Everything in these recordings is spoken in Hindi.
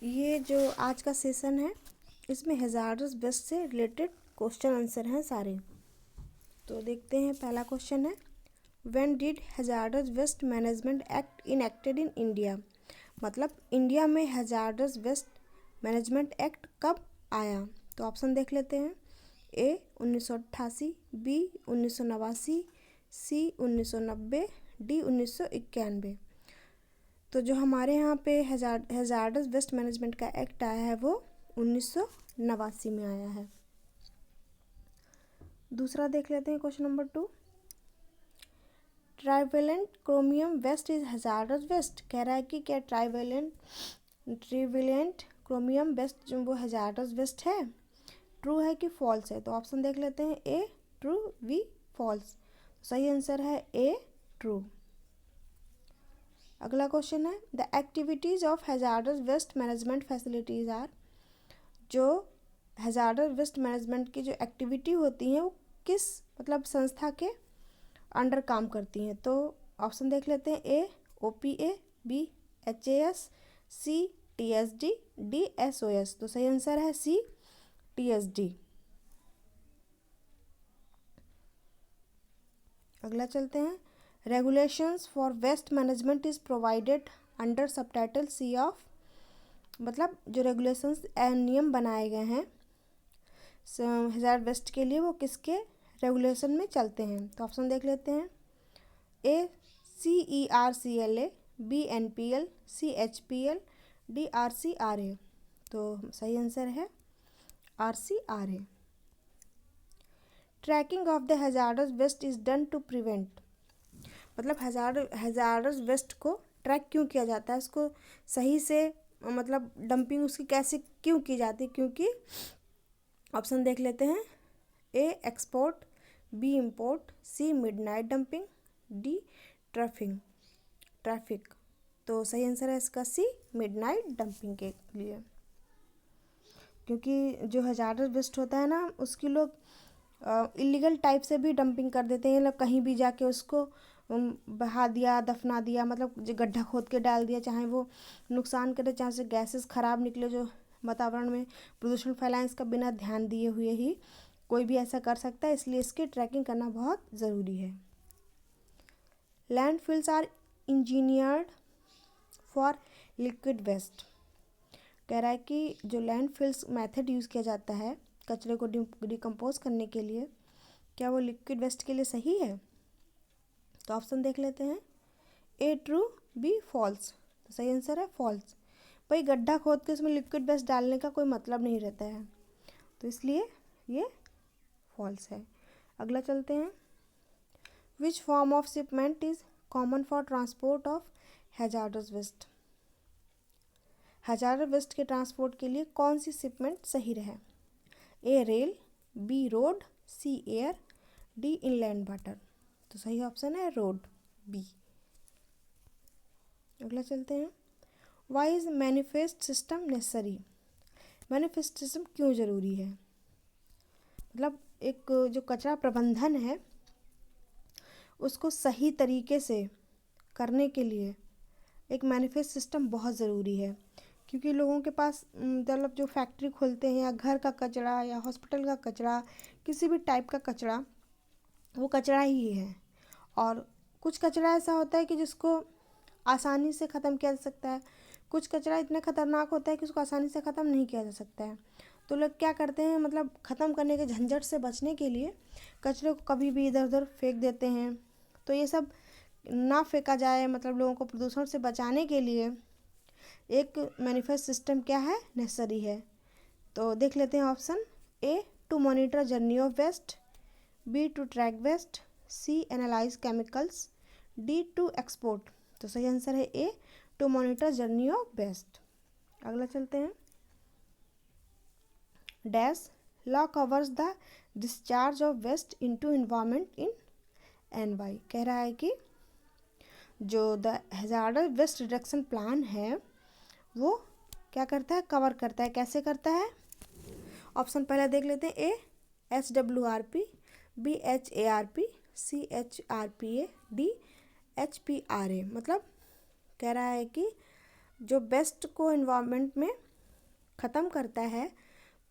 ये जो आज का सेशन है इसमें हैजार्डस वेस्ट से रिलेटेड क्वेश्चन आंसर हैं सारे। तो देखते हैं, पहला क्वेश्चन है when did hazardous waste management act enacted in India. मतलब इंडिया में हैजार्डस वेस्ट मैनेजमेंट एक्ट कब आया। तो ऑप्शन देख लेते हैं, ए 1988, बी 1989, सी 1990, डी 1991। तो जो हमारे यहाँ पे हैजार्डस वेस्ट मैनेजमेंट का एक्ट आया है वो 1989 में आया है। दूसरा देख लेते हैं, question number 2, trivalent chromium waste is hazardous waste. कह रहा है कि क्या ट्राइवेलेंट क्रोमियम वेस्ट जो वो हैजार्डस वेस्ट है, ट्रू है कि फॉल्स है। तो ऑप्शन देख लेते हैं, ए ट्रू, बी फॉल्स। सही आंसर है ए ट्रू। अगला क्वेश्चन है the activities of hazardous waste management facilities are. जो हैजार्डस वेस्ट मैनेजमेंट की जो एक्टिविटी होती हैं वो किस मतलब संस्था के अंडर काम करती हैं। तो ऑप्शन देख लेते हैं, A OPA, B HAS, C TSD, D SOS। तो सही आंसर है सी TSD। अगला चलते हैं, regulations for waste management is provided under subtitle C of. मतलब जो रेगुलेशंस नियम बनाए गए हैं हैजार्ड वेस्ट के लिए वो किसके रेगुलेशन में चलते हैं। तो ऑप्शन देख लेते हैं, A CERCLA, B NPL, C HPL, D RCRA। तो सही आंसर है RCRA। Tracking of the hazardous waste is done to prevent. मतलब हैजार्डस वेस्ट को ट्रैक क्यों किया जाता है, उसको सही से मतलब डंपिंग उसकी कैसे क्यों की जाती है। क्योंकि ऑप्शन देख लेते हैं, ए एक्सपोर्ट, बी इम्पोर्ट, सी मिडनाइट डंपिंग, डी ट्रैफिक। तो सही आंसर है इसका सी मिडनाइट डंपिंग के लिए। क्योंकि जो हैजार्डस वेस्ट होता है ना उसकी लोग इलीगल टाइप से भी डंपिंग कर देते हैं। मतलब कहीं भी जाके उसको बहा दिया, दफना दिया, मतलब जो गड्ढा खोद के डाल दिया, चाहे वो नुकसान करे, चाहे से गैसेस खराब निकले जो वातावरण में प्रदूषण फैलाएं, इसका बिना ध्यान दिए हुए ही कोई भी ऐसा कर सकता है। इसलिए इसकी ट्रैकिंग करना बहुत ज़रूरी है। Landfills are engineered for liquid waste. कह रहा है कि जो लैंडफिल्स मेथड यूज़ किया जाता है कचरे को डिकम्पोज करने के लिए, क्या वो लिक्विड वेस्ट के लिए सही है। तो ऑप्शन देख लेते हैं, ए ट्रू, बी फॉल्स। तो सही आंसर है फॉल्स। भाई गड्ढा खोद के उसमें लिक्विड वेस्ट डालने का कोई मतलब नहीं रहता है, तो इसलिए ये फॉल्स है। अगला चलते हैं, which form of shipment is common for transport of hazardous waste. Hazardous waste के ट्रांसपोर्ट के लिए कौन सी शिपमेंट सही रहे। A rail, B road, C air, D inland water. तो सही ऑप्शन है रोड, बी। अगला चलते हैं, why is manifest system necessary. Manifest system क्यों ज़रूरी है। मतलब एक जो कचरा प्रबंधन है उसको सही तरीके से करने के लिए एक मैनिफेस्ट सिस्टम बहुत ज़रूरी है। क्योंकि लोगों के पास मतलब जो फैक्ट्री खोलते हैं या घर का कचरा या हॉस्पिटल का कचरा, किसी भी टाइप का कचरा, वो कचरा ही है। और कुछ कचरा ऐसा होता है कि जिसको आसानी से ख़त्म किया जा सकता है, कुछ कचरा इतना ख़तरनाक होता है कि उसको आसानी से ख़त्म नहीं किया जा सकता है। तो लोग क्या करते हैं, मतलब ख़त्म करने के झंझट से बचने के लिए कचरे को कभी भी इधर उधर फेंक देते हैं। तो ये सब ना फेंका जाए, मतलब लोगों को प्रदूषण से बचाने के लिए एक मैनिफेस्ट सिस्टम क्या है, नेसेसरी है। तो देख लेते हैं option, A to monitor journey of waste, B to track waste, C analyse chemicals, D to export. तो सही आंसर है A to monitor journey of waste. अगला चलते हैं, dash law covers the discharge of waste into environment in NY। कह रहा है कि जो the hazardous waste reduction plan है वो क्या करता है, कवर करता है। कैसे करता है, ऑप्शन पहले देख लेते हैं, ए SWRP, बी HARP, सी HRPA, डी HPRA। मतलब कह रहा है कि जो वेस्ट को एनवायरनमेंट में ख़त्म करता है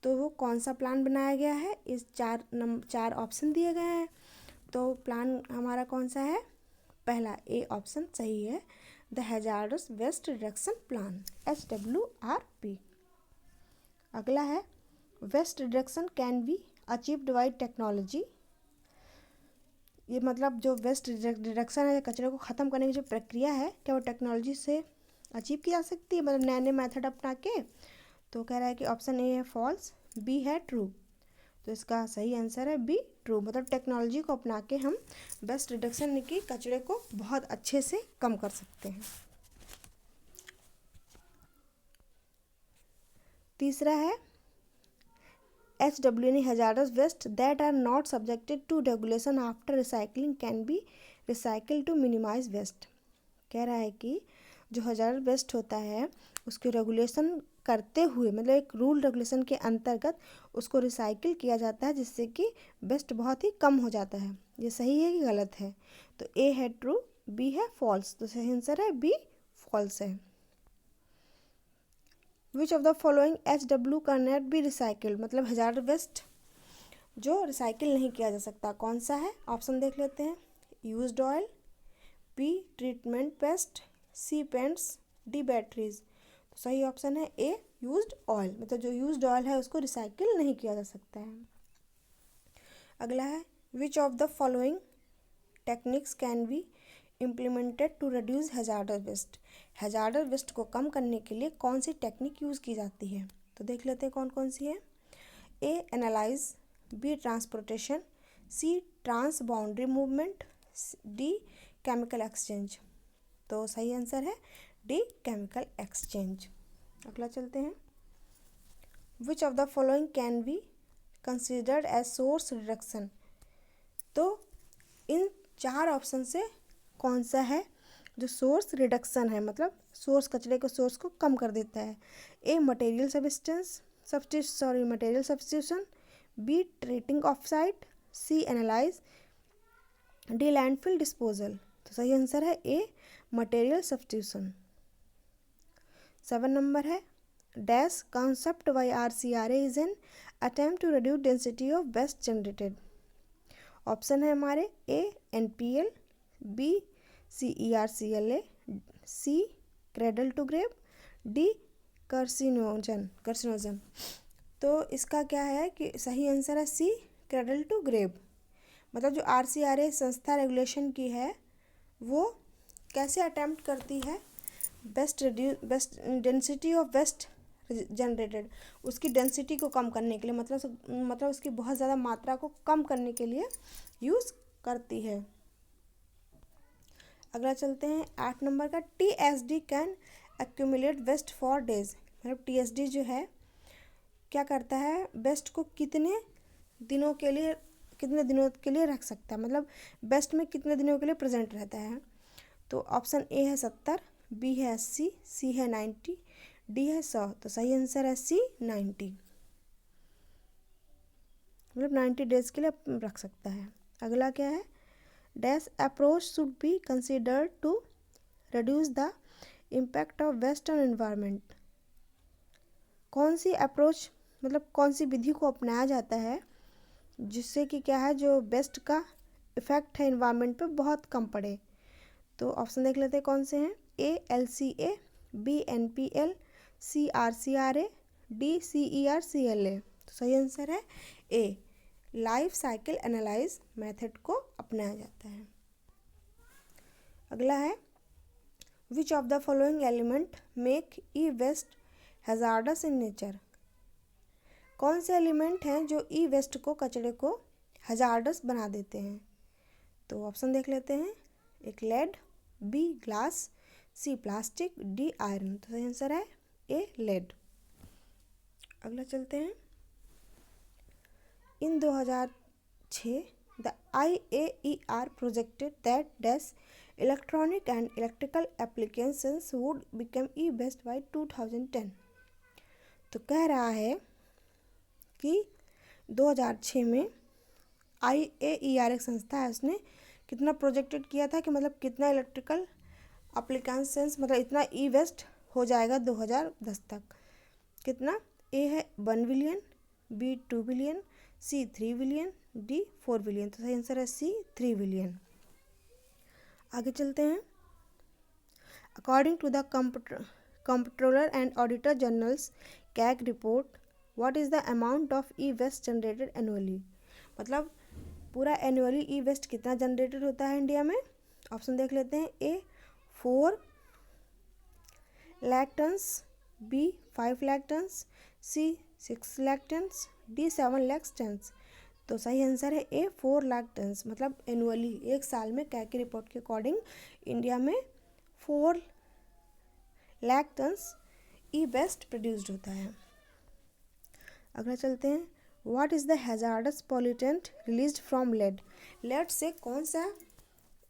तो वो कौन सा प्लान बनाया गया है, इस चार ऑप्शन दिए गए हैं। तो प्लान हमारा कौन सा है, पहला ए ऑप्शन सही है, the hazardous waste reduction plan, HWRP। अगला है waste reduction can be achieved by technology. ये मतलब जो वेस्ट रिडक्शन है, कचरे को ख़त्म करने की जो प्रक्रिया है, क्या वो टेक्नोलॉजी से अचीव की जा सकती है, मतलब नए नए मेथड अपना के। तो कह रहा है कि ऑप्शन ए है फॉल्स, बी है ट्रू। तो इसका सही आंसर है बी ट्रू, मतलब टेक्नोलॉजी को अपना के हम वेस्ट रिडक्शन की कचरे को बहुत अच्छे से कम कर सकते हैं। तीसरा है HWN hazardous waste that are not subjected to regulation after recycling can be recycle to minimize waste. कह रहा है कि जो हैजार्डस वेस्ट होता है उसके रेगुलेशन करते हुए, मतलब एक रूल रेगुलेशन के अंतर्गत उसको रिसाइकिल किया जाता है, जिससे कि वेस्ट बहुत ही कम हो जाता है। ये सही है कि गलत है, तो ए है ट्रू, बी है फॉल्स, तो सही आंसर है बी फॉल्स है। Which of the following HW can not be recycled, मतलब हैजार्डस वेस्ट जो रिसाइकिल नहीं किया जा सकता कौन सा है, ऑप्शन देख लेते हैं। Used oil, B treatment paste, C paints, D batteries. तो सही ऑप्शन है ए यूज्ड ऑयल, मतलब जो यूज्ड ऑयल है उसको रिसाइकिल नहीं किया जा सकता है। अगला है which of the following techniques can be implemented to reduce hazardous waste. Hazardous waste को कम करने के लिए कौन सी टेक्निक यूज़ की जाती है, तो देख लेते हैं कौन कौन सी है। A analyse, B transportation, C trans boundary movement, D chemical exchange. तो सही आंसर है डी केमिकल एक्सचेंज। अगला चलते हैं। Which of the following can be considered as source reduction. तो इन चार ऑप्शन से कौन सा है जो सोर्स रिडक्शन है, मतलब सोर्स कचरे के सोर्स को कम कर देता है। A material material substitution, B treating off site, C analyze, D landfill disposal. तो सही आंसर है ए मटेरियल सब्स्टिट्यूशन। 7 नंबर है dash concept by RCRA is an attempt to reduce density of waste generated. Option है हमारे A NPL, B CERCLA, C cradle to grave, D carcinogen. तो इसका क्या है कि सही आंसर है सी क्रेडल टू ग्रेव। मतलब जो RCRA संस्था रेगुलेशन की है वो कैसे अटेम्प्ट करती है best density of waste generated, उसकी डेंसिटी को कम करने के लिए, मतलब उसकी बहुत ज़्यादा मात्रा को कम करने के लिए यूज़ करती है। अगला चलते हैं 8 नंबर का TSD can accumulate waste for days. मतलब TSD जो है क्या करता है, वेस्ट को कितने दिनों के लिए रख सकता है, मतलब वेस्ट में कितने दिनों के लिए प्रेजेंट रहता है। तो ऑप्शन ए है 70, बी है 80, सी है 90, डी है 100। तो सही आंसर है सी 90, मतलब 90 डेज के लिए रख सकता है। अगला क्या है dash approach should be considered to reduce the impact of waste on environment. कौन सी अप्रोच, मतलब कौन सी विधि को अपनाया जाता है जिससे कि क्या है जो वेस्ट का इफ़ेक्ट है एनवायरनमेंट पे बहुत कम पड़े। तो ऑप्शन देख लेते हैं कौन से हैं। A LCA, B NPL, C RCRA, D CERCLA। तो सही आंसर है A life cycle analyze method को अपनाया जाता है। अगला है which of the following element make E waste hazardous in nature. कौन से एलिमेंट हैं जो ई वेस्ट को, कचरे को हैजार्डस बना देते हैं। तो ऑप्शन देख लेते हैं। एक lead, B glass, C plastic, D iron. तो सही आंसर है ए लेड। अगला चलते हैं। In 2006 the IAER projected that dash electronic and electrical applications would become e waste by 2010। तो कह रहा है कि 2006 में IAER एक संस्था है, उसने कितना प्रोजेक्टेड किया था कि मतलब कितना इलेक्ट्रिकल एप्लीकेशंस, मतलब इतना ई वेस्ट हो जाएगा 2010 तक। कितना ए है 1 बिलियन, बी 2 बिलियन, सी 3 बिलियन, डी 4 बिलियन। तो सही आंसर है सी 3 बिलियन। आगे चलते हैं। According to the comptroller and auditor general's CAG report, what is the amount of e waste generated annually. मतलब पूरा एनुअली ई वेस्ट कितना जनरेटेड होता है इंडिया में। ऑप्शन देख लेते हैं। A 4 lakh tons, B 5 lakh tons, C 6 lakh tons, D 7 lakh tons. तो सही आंसर है ए 4 लाख टन्स। मतलब एनुअली एक साल में कैग की रिपोर्ट के अकॉर्डिंग इंडिया में 4 lakh tons e waste produced होता है। अगला चलते हैं। What is the hazardous pollutant released from lead. Lead से कौन सा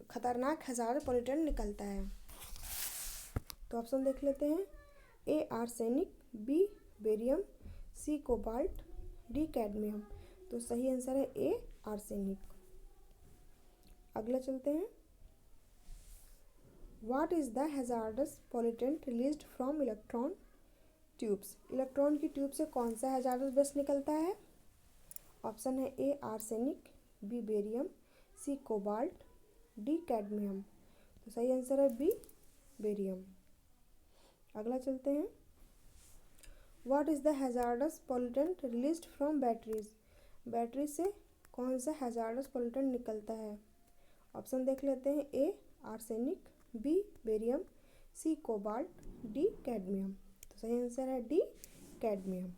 खतरनाक हैजार्डस पॉल्यूटेंट निकलता है। तो ऑप्शन देख लेते हैं। ए आर्सेनिक, बी बेरियम, सी कोबाल्ट, डी कैडमियम। तो सही आंसर है ए आर्सेनिक। अगला चलते हैं। What is the hazardous pollutant released from electron tubes. Electron की ट्यूब से कौन सा हैजार्डस गैस निकलता है। ऑप्शन है ए आर्सेनिक, बी बेरियम, सी कोबाल्ट, डी कैडमियम। तो सही आंसर है बी बेरियम। अगला चलते हैं। What is the hazardous pollutant released from batteries. Battery से कौन सा हैजार्डस पॉल्यूटेंट निकलता है। ऑप्शन देख लेते हैं। ए आर्सेनिक, बी बेरियम, सी कोबाल्ट, डी कैडमियम। तो सही आंसर है डी कैडमियम।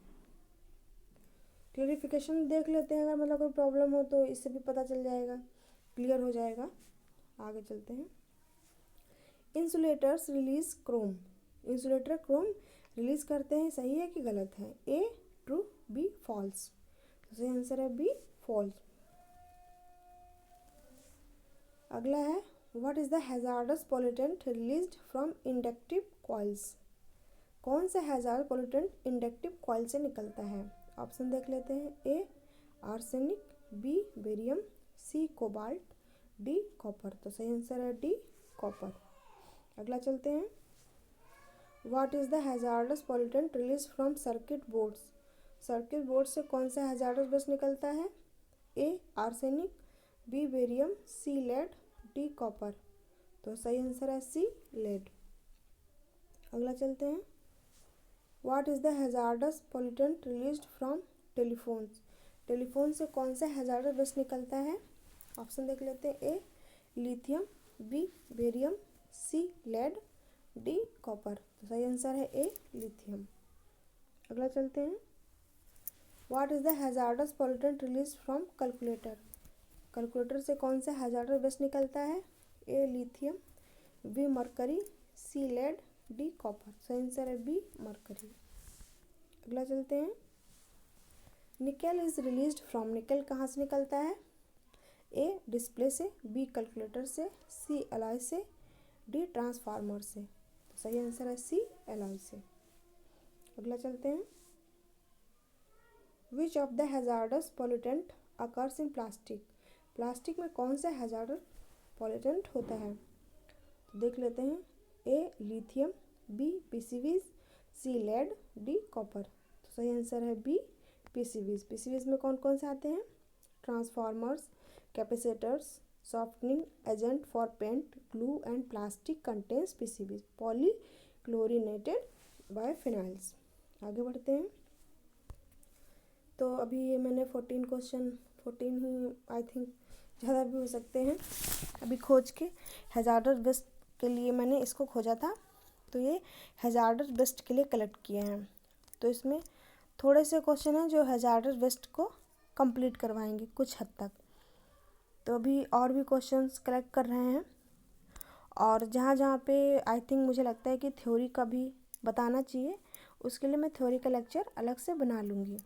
क्लियरिफिकेशन देख लेते हैं। अगर मतलब कोई प्रॉब्लम हो तो इससे भी पता चल जाएगा, क्लियर हो जाएगा। आगे चलते हैं। Insulators release Chrome. Insulator Chrome release करते हैं, सही है कि गलत है। A true, B false. तो सही आंसर है बी फॉल्स। अगला है। What is the hazardous pollutant released from inductive coils. कौन सा हैजार्ड पॉल्यूटेंट इंडक्टिव कॉइल से निकलता है। ऑप्शन देख लेते हैं। ए आर्सेनिक, बी बेरियम, सी कोबाल्ट, डी कॉपर। तो सही आंसर है डी कॉपर। अगला चलते हैं। What is the hazardous pollutant release from circuit boards. Circuit board से कौन सा हैजार्डस गैस निकलता है। ए arsenic, B barium, C lead, D copper. तो सही आंसर है सी लेड। अगला चलते हैं। What is the hazardous pollutant released from telephones. Telephone से कौन सा हैजार्डस गैस निकलता है। ऑप्शन देख लेते हैं। A lithium, B barium, C lead, D copper. तो सही आंसर है ए लिथियम। अगला चलते हैं। What is the hazardous pollutant release from calculator. Calculator से कौन सा हैजार्डस गैस निकलता है। A lithium, B mercury, C lead, D copper. सही आंसर है बी मरकरी। अगला चलते हैं। Nickel is released from. Nickel कहाँ से निकलता है। ए डिस्प्ले से, बी कैलकुलेटर से, सी एलॉय से, डी ट्रांसफार्मर से। तो सही आंसर है सी एलॉय से। अगला चलते हैं। Which of the hazardous pollutant occurs in plastic. Plastic में कौन सा हैजार्डस पॉल्यूटेंट होता है। तो देख लेते हैं। A lithium, B PCBs, C lead, D copper. तो सही आंसर है बी पीसीबीज। पीसीबीज में कौन कौन से आते हैं। Transformers, capacitors, softening agent for paint, glue and plastic contains PCBs, polychlorinated biphenyls. आगे बढ़ते हैं। तो अभी ये मैंने 14 क्वेश्चन, 14 ही आई थिंक, ज़्यादा भी हो सकते हैं, अभी खोज के हैजार्डस वेस्ट के लिए मैंने इसको खोजा था। तो ये हैजार्डस वेस्ट के लिए कलेक्ट किए हैं। तो इसमें थोड़े से क्वेश्चन हैं जो हैजार्डस वेस्ट को कंप्लीट करवाएंगे कुछ हद तक। तो अभी और भी क्वेश्चंस कलेक्ट कर रहे हैं, और जहाँ जहाँ पे आई थिंक मुझे लगता है कि थ्योरी का भी बताना चाहिए, उसके लिए मैं थ्योरी का लेक्चर अलग से बना लूँगी।